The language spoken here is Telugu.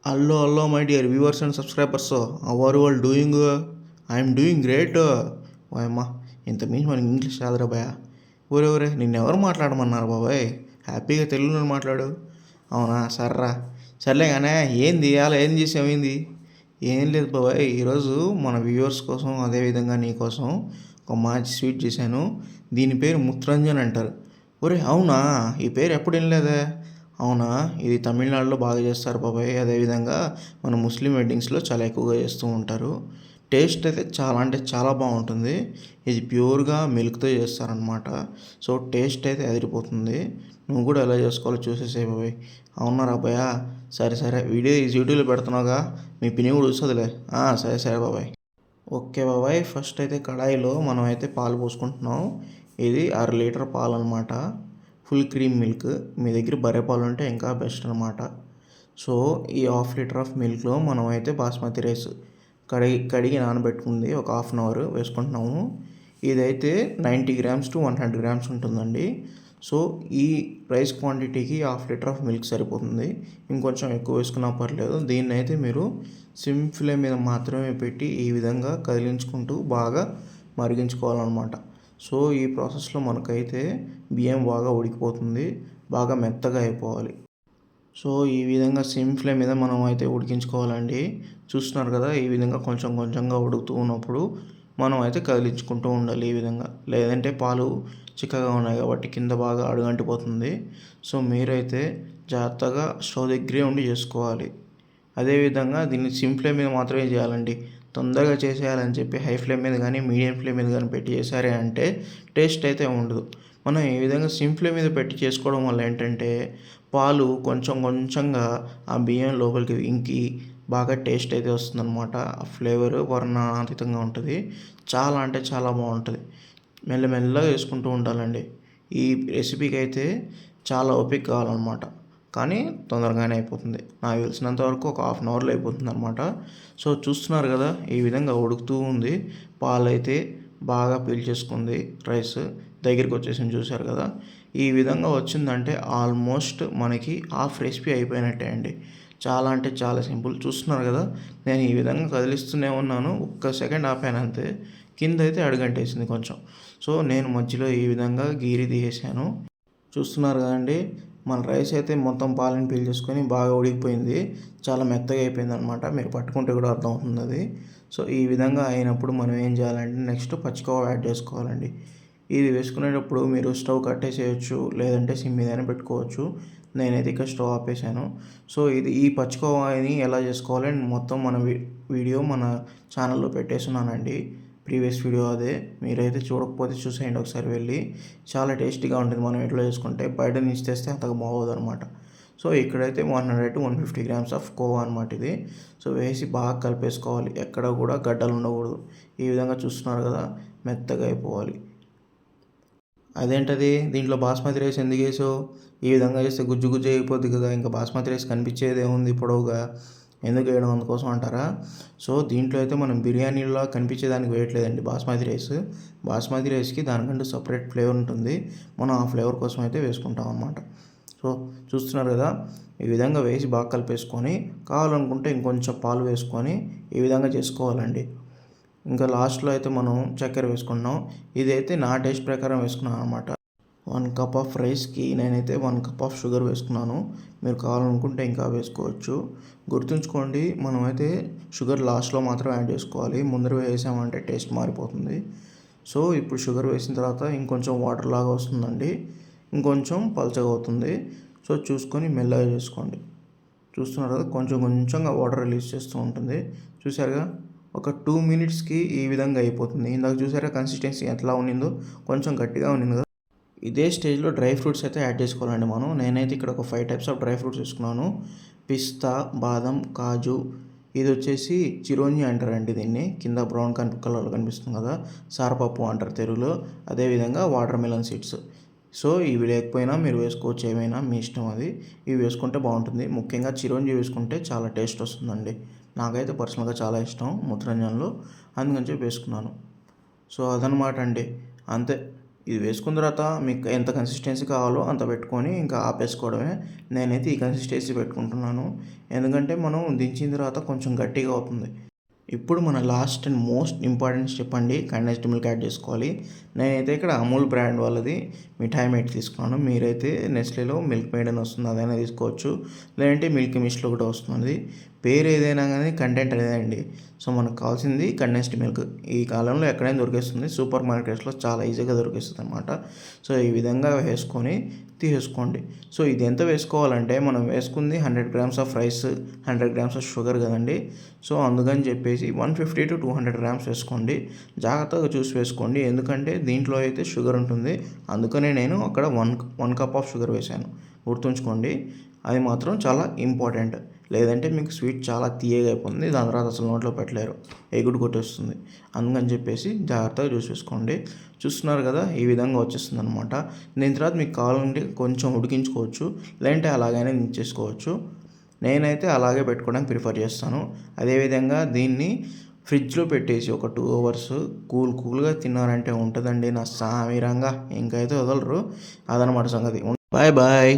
Hello, hello, my dear viewers and subscribers. How are you all doing? I am doing great. అమ్మా ఇంత మించి మనకి ఇంగ్లీష్ రాదురా భయ. ఊరే నిన్నెవరు మాట్లాడమన్నారు బాబాయ్? హ్యాపీగా తెలుగులో మాట్లాడు. అవునా సర్రా. సర్లే కానీ ఏంది అలా ఏం చేసావు ఏంది? ఏం లేదు బాబాయ్, ఈరోజు మన వ్యూవర్స్ కోసం అదేవిధంగా నీ కోసం ఒక మంచి స్వీట్ చేశాను. దీని పేరు ముత్రంజన్ అంటారు. ఒరే అవునా, ఈ పేరు ఎప్పుడు వినలేదే. అవునా, ఇది తమిళనాడులో బాగా చేస్తారు బాబాయ్. అదేవిధంగా మన ముస్లిం వెడ్డింగ్స్లో చాలా ఎక్కువగా చేస్తూ ఉంటారు. టేస్ట్ అయితే చాలా అంటే చాలా బాగుంటుంది. ఇది ప్యూర్గా మిల్క్తో చేస్తారనమాట. సో టేస్ట్ అయితే అదిరిపోతుంది. నువ్వు కూడా ఎలా చేసుకోవాలో చూసేసే బాబాయ్. అవునారా అబ్బాయ, సరే సరే వీడియో యూట్యూబ్లో పెడుతున్నావుగా, మీ పిన్ని కూడా చూస్తుందిలే. సరే సరే బాబాయ్. ఓకే బాబాయ్, ఫస్ట్ అయితే కడాయిలో మనం అయితే పాలు పోసుకుంటున్నాం. ఇది 1/2 లీటర్ పాలు అనమాట. Full cream milk. మీ దగ్గర బర్రె పాలు ఉంటే ఇంకా బెస్ట్ అనమాట. సో ఈ 1/2 లీటర్ ఆఫ్ మిల్క్లో మనం అయితే బాస్మతి రైస్ కడిగి నానబెట్టుకుంది ఒక 1/2 అవర్ వేసుకుంటున్నాము. ఇదైతే 90 గ్రామ్స్ టు 100 గ్రామ్స్ ఉంటుందండి. సో ఈ రైస్ క్వాంటిటీకి 1/2 లీటర్ ఆఫ్ మిల్క్ సరిపోతుంది. ఇంకొంచెం ఎక్కువ వేసుకున్నా పర్లేదు. దీన్ని అయితే మీరు సిమ్ ఫ్లేమ్ మీద మాత్రమే పెట్టి ఈ విధంగా కదిలించుకుంటూ బాగా మరిగించుకోవాలన్నమాట. సో ఈ ప్రాసెస్లో మనకైతే బియ్యం బాగా ఉడికిపోతుంది, బాగా మెత్తగా అయిపోవాలి. సో ఈ విధంగా సిమ్ ఫ్లేమ్ మీద మనం అయితే ఉడికించుకోవాలండి. చూస్తున్నారు కదా, ఈ విధంగా కొంచెం కొంచెంగా ఉడుకుతూ ఉన్నప్పుడు మనం అయితే కదిలించుకుంటూ ఉండాలి ఈ విధంగా. లేదంటే పాలు చిక్కగా ఉన్నాయి కాబట్టి కింద బాగా అడుగంటిపోతుంది. సో మీరైతే జాగ్రత్తగా స్టవ్ దగ్గరే ఉండి చేసుకోవాలి. అదేవిధంగా దీన్ని సిమ్ ఫ్లేమ్ మీద మాత్రమే చేయాలండి. తొందరగా చేసేయాలని చెప్పి హై ఫ్లేమ్ మీద కానీ మీడియం ఫ్లేమ్ మీద కానీ పెట్టి చేశారే అంటే టేస్ట్ అయితే ఉండదు. మనం ఈ విధంగా సిమ్ ఫ్లేమ్ మీద పెట్టి చేసుకోవడం వల్ల ఏంటంటే పాలు కొంచెం కొంచెంగా ఆ బియ్యం లోపలికి ఇంకి బాగా టేస్ట్ అయితే వస్తుందన్నమాట. ఆ ఫ్లేవర్ వర్ణనాతీతంగా ఉంటుంది. చాలా అంటే చాలా బాగుంటుంది. మెల్లమెల్లగా వేసుకుంటూ ఉండాలండి. ఈ రెసిపీకి అయితే చాలా ఓపిక కావాలన్నమాట. కానీ తొందరగానే అయిపోతుంది. నాకు తెలిసినంత వరకు ఒక 1/2 అవర్లో అయిపోతుంది అనమాట. సో చూస్తున్నారు కదా, ఈ విధంగా ఉడుకుతూ ఉంది. పాలైతే బాగా పీల్చేసుకుంది. రైస్ దగ్గరికి వచ్చేసింది, చూశారు కదా. ఈ విధంగా వచ్చిందంటే ఆల్మోస్ట్ మనకి హాఫ్ రెసిపీ అయిపోయినట్టే అండి. చాలా అంటే చాలా సింపుల్. చూస్తున్నారు కదా, నేను ఈ విధంగా కదిలిస్తూనే ఉన్నాను. ఒక్క సెకండ్ ఆపాను అంతే. కింద అయితే అడుగంటేసింది కొంచెం. సో నేను మధ్యలో ఈ విధంగా గీరి తీసేసాను. చూస్తున్నారు కదండి, మన రైస్ అయితే మొత్తం పాలను పీల్చేసుకొని బాగా ఉడికిపోయింది. చాలా మెత్తగా అయిపోయింది అనమాట. మీరు పట్టుకుంటే కూడా అర్థమవుతుంది అది. సో ఈ విధంగా అయినప్పుడు మనం ఏం చేయాలంటే నెక్స్ట్ పచ్చికోవా యాడ్ చేసుకోవాలండి. ఇది వేసుకునేటప్పుడు మీరు స్టవ్ కట్టేసేయచ్చు, లేదంటే సిమ్ మీదైనా పెట్టుకోవచ్చు. నేనైతే ఇక్కడ స్టవ్ ఆపేసాను. సో ఈ పచ్చికోవాని ఎలా చేసుకోవాలని మొత్తం మన వీడియో మన ఛానల్లో పెట్టేస్తున్నానండి. ప్రీవియస్ వీడియో అదే. మీరైతే చూడకపోతే చూసేయండి ఒకసారి వెళ్ళి. చాలా టేస్టీగా ఉంటుంది మనం ఇంట్లో చేసుకుంటే. బయట నుంచి తెస్తే అంతగా బాగోదు అనమాట. సో ఇక్కడైతే 100 to 150 గ్రామ్స్ ఆఫ్ కోవా అనమాట ఇది. సో వేసి బాగా కలిపేసుకోవాలి. ఎక్కడ కూడా గడ్డలు ఉండకూడదు. ఈ విధంగా చూస్తున్నారు కదా, మెత్తగా అయిపోవాలి. అదేంటది దీంట్లో బాస్మతి రైస్ ఎందుకు వేసావు? ఈ విధంగా చేస్తే గుజ్జు గుజ్జు అయిపోద్ది కదా, ఇంకా బాస్మతి రైస్ కనిపించేది ఏముంది పొడవుగా, ఎందుకు వేయడం అందుకోసం అంటారా? సో దీంట్లో అయితే మనం బిర్యానీలో కనిపించేదానికి వేయట్లేదండి బాస్మతి రైస్. బాస్మతి రైస్కి దానికంటూ సపరేట్ ఫ్లేవర్ ఉంటుంది. మనం ఆ ఫ్లేవర్ కోసం అయితే వేసుకుంటాం అన్నమాట. సో చూస్తున్నారు కదా, ఈ విధంగా వేసి బాగా కలిపేసుకొని కావాలనుకుంటే ఇంకొంచెం పాలు వేసుకొని ఈ విధంగా చేసుకోవాలండి. ఇంకా లాస్ట్లో అయితే మనం చక్కెర వేసుకున్నాం. ఇదైతే నా టేస్ట్ ప్రకారం వేసుకున్నాను అనమాట. 1 కప్ ఆఫ్ రైస్కి నేనైతే 1 కప్ ఆఫ్ షుగర్ వేసుకున్నాను. మీరు కావాలనుకుంటే ఇంకా వేసుకోవచ్చు. గుర్తుంచుకోండి, మనమైతే షుగర్ లాస్ట్లో మాత్రం యాడ్ చేసుకోవాలి. ముందర వేసామంటే టేస్ట్ మారిపోతుంది. సో ఇప్పుడు షుగర్ వేసిన తర్వాత ఇంకొంచెం వాటర్ లాగా వస్తుందండి. ఇంకొంచెం పలచగా అవుతుంది. సో చూసుకొని మెల్లగా చేసుకోండి. చూస్తున్నారు కదా, కొంచెం కొంచెంగా వాటర్ రిలీజ్ చేస్తూ ఉంటుంది. చూసారుగా, ఒక 2 మినిట్స్కి ఈ విధంగా అయిపోతుంది. ఇందాక చూసారా కన్సిస్టెన్సీ ఎట్లా ఉండిందో, కొంచెం గట్టిగా ఉండింది కదా. ఇదే స్టేజ్లో డ్రై ఫ్రూట్స్ అయితే యాడ్ చేసుకోవాలండి మనం. నేనైతే ఇక్కడ ఒక 5 టైప్స్ ఆఫ్ డ్రై ఫ్రూట్స్ వేసుకున్నాను. పిస్తా, బాదం, కాజు. ఇది వచ్చేసి చిరోంజి అంటారండి దీన్ని. కింద బ్రౌన్ కలర్లో కనిపిస్తుంది కదా, సారపప్పు అంటారు తెలుగులో. అదేవిధంగా వాటర్ మెలన్ సీడ్స్. సో ఇవి లేకపోయినా మీరు వేసుకోవచ్చు, ఏమైనా మీ ఇష్టం అది. ఇవి వేసుకుంటే బాగుంటుంది. ముఖ్యంగా చిరోంజి వేసుకుంటే చాలా టేస్ట్ వస్తుందండి. నాకైతే పర్సనల్గా చాలా ఇష్టం ముత్రంజన్లో, అందుకని చెప్పి వేసుకున్నాను. సో అదనమాట అండి, అంతే. ఇది వేసుకున్న తర్వాత మీకు ఎంత కన్సిస్టెన్సీ కావాలో అంత పెట్టుకొని ఇంకా ఆపేసుకోవడమే. నేనైతే ఈ కన్సిస్టెన్సీ పెట్టుకుంటున్నాను. ఎందుకంటే మనం దించిన తర్వాత కొంచెం గట్టిగా అవుతుంది. ఇప్పుడు మన last and most important step అండి, కండెన్స్డ్ మిల్క్ యాడ్ చేసుకోవాలి. నేనైతే ఇక్కడ అమూల్ బ్రాండ్ వాళ్ళది మిఠాయి మేట్ తీసుకున్నాను. మీరైతే నెస్లేలో మిల్క్ మేడ్ అని వస్తుంది, అదైనా తీసుకోవచ్చు. లేదంటే మిల్క్ మిస్ట్లో కూడా వస్తుంది. పేరు ఏదైనా కానీ కంటెంట్ అదేనండి. సో మనకు కావాల్సింది కండెన్స్డ్ మిల్క్. ఈ కాలంలో ఎక్కడైనా దొరికేస్తుంది, సూపర్ మార్కెట్స్లో చాలా ఈజీగా దొరికేస్తుంది అనమాట. సో ఈ విధంగా వేసుకొని తీసేసుకోండి. సో ఇది ఎంత వేసుకోవాలంటే మనం వేసుకుంది 100 grams of rice, 100 grams of sugar కదండి. సో అందుకని చెప్పేసి 150 to 200 గ్రామ్స్ వేసుకోండి. జాగ్రత్తగా చూసి వేసుకోండి, ఎందుకంటే దీంట్లో అయితే షుగర్ ఉంటుంది. అందుకనే నేను అక్కడ వన్ కప్ ఆఫ్ షుగర్ వేసాను, గుర్తుంచుకోండి. అది మాత్రం చాలా ఇంపార్టెంట్. లేదంటే మీకు స్వీట్ చాలా తీయగా అయిపోతుంది, దాని తర్వాత అసలు నోట్లో పెట్టలేరు, ఎగుడు కొట్టేస్తుంది. అందుకని చెప్పేసి జాగ్రత్తగా చూసి వేసుకోండి. చూస్తున్నారు కదా, ఈ విధంగా వచ్చేస్తుంది అనమాట. దీని తర్వాత మీకు కావాలంటే కొంచెం ఉడికించుకోవచ్చు, లేదంటే అలాగైనా దించేసుకోవచ్చు. నేనైతే అలాగే పెట్టుకోవడానికి ప్రిఫర్ చేస్తాను. అదేవిధంగా దీన్ని ఫ్రిడ్జ్లో పెట్టేసి ఒక 2 hours కూల్గా తిన్నారంటే ఉంటుందండి నా సామిరంగా, ఇంకైతే వదలరు. అదనమాట సంగతి. Bye bye.